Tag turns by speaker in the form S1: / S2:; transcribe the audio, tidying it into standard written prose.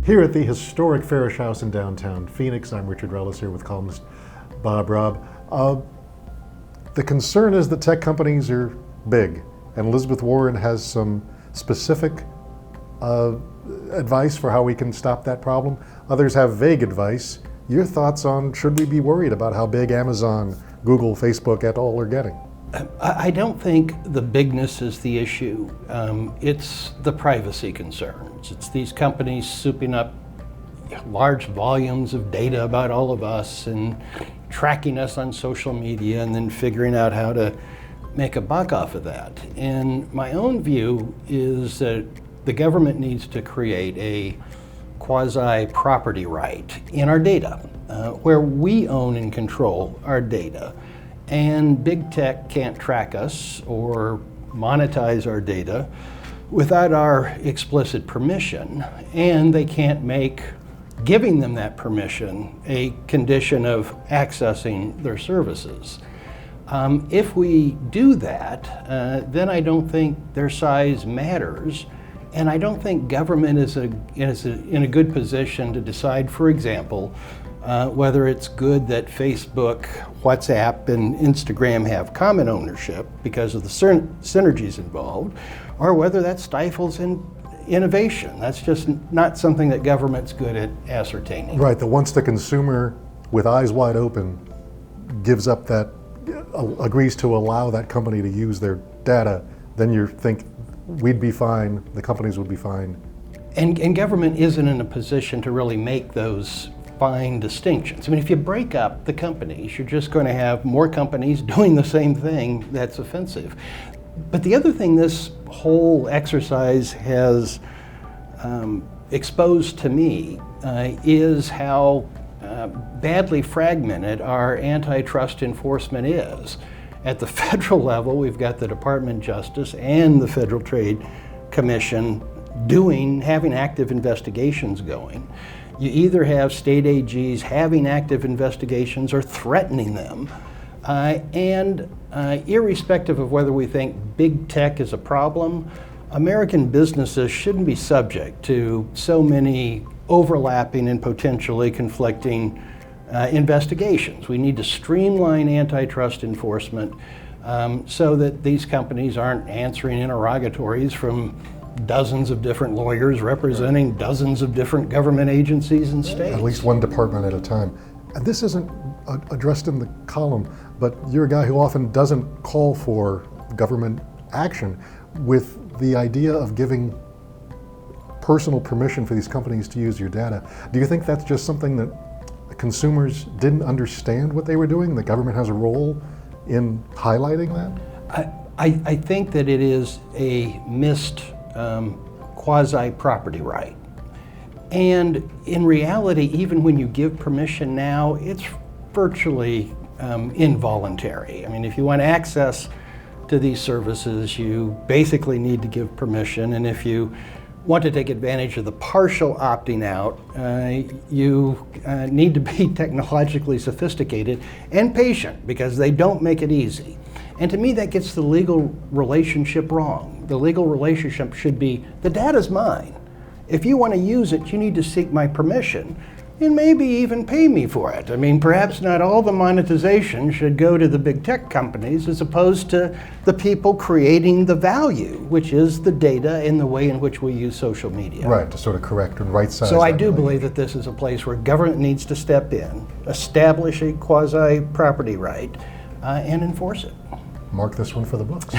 S1: Here at the historic Farish House in downtown Phoenix, I'm Richard Rellis here with columnist Bob Robb. The concern is that tech companies are big, and Elizabeth Warren has some specific advice for how we can stop that problem. Others have vague advice. Your thoughts on, should we be worried about how big Amazon, Google, Facebook et al. Are getting?
S2: I don't think the bigness is the issue. It's the privacy concerns. It's these companies souping up large volumes of data about all of us and tracking us on social media and then figuring out how to make a buck off of that. And my own view is that the government needs to create a quasi-property right in our data, where we own and control our data. And big tech can't track us or monetize our data without our explicit permission, and they can't make giving them that permission a condition of accessing their services. If we do that, then I don't think their size matters, and I don't think government is in a good position to decide, for example, whether it's good that Facebook, WhatsApp, and Instagram have common ownership because of the synergies involved, or whether that stifles innovation. That's just not something that government's good at ascertaining.
S1: Right, that once the consumer, with eyes wide open, gives up that, agrees to allow that company to use their data, then you think we'd be fine, the companies would be fine.
S2: And government isn't in a position to really make those fine distinctions. I mean, if you break up the companies, you're just going to have more companies doing the same thing that's offensive. But the other thing this whole exercise has exposed to me is how badly fragmented our antitrust enforcement is. At the federal level, we've got the Department of Justice and the Federal Trade Commission having active investigations going. You either have state AGs having active investigations or threatening them. And irrespective of whether we think big tech is a problem, American businesses shouldn't be subject to so many overlapping and potentially conflicting investigations. We need to streamline antitrust enforcement so that these companies aren't answering interrogatories from dozens of different lawyers representing dozens of different government agencies and states.
S1: At least one department at a time. And this isn't addressed in the column, but you're a guy who often doesn't call for government action with the idea of giving personal permission for these companies to use your data. Do you think that's just something that consumers didn't understand what they were doing? The government has a role in highlighting that?
S2: I think that it is a missed quasi-property right. And in reality, even when you give permission now, it's virtually involuntary. I mean, if you want access to these services, you basically need to give permission. And if you want to take advantage of the partial opting out, you need to be technologically sophisticated and patient because they don't make it easy. And to me, that gets the legal relationship wrong. The legal relationship should be, the data's mine. If you want to use it, you need to seek my permission and maybe even pay me for it. I mean, perhaps not all the monetization should go to the big tech companies as opposed to the people creating the value, which is the data and the way in which we use social media.
S1: Right, to sort of correct and right size.
S2: So I do believe that this is a place where government needs to step in, establish a quasi-property right, and enforce it.
S1: Mark this one for the books.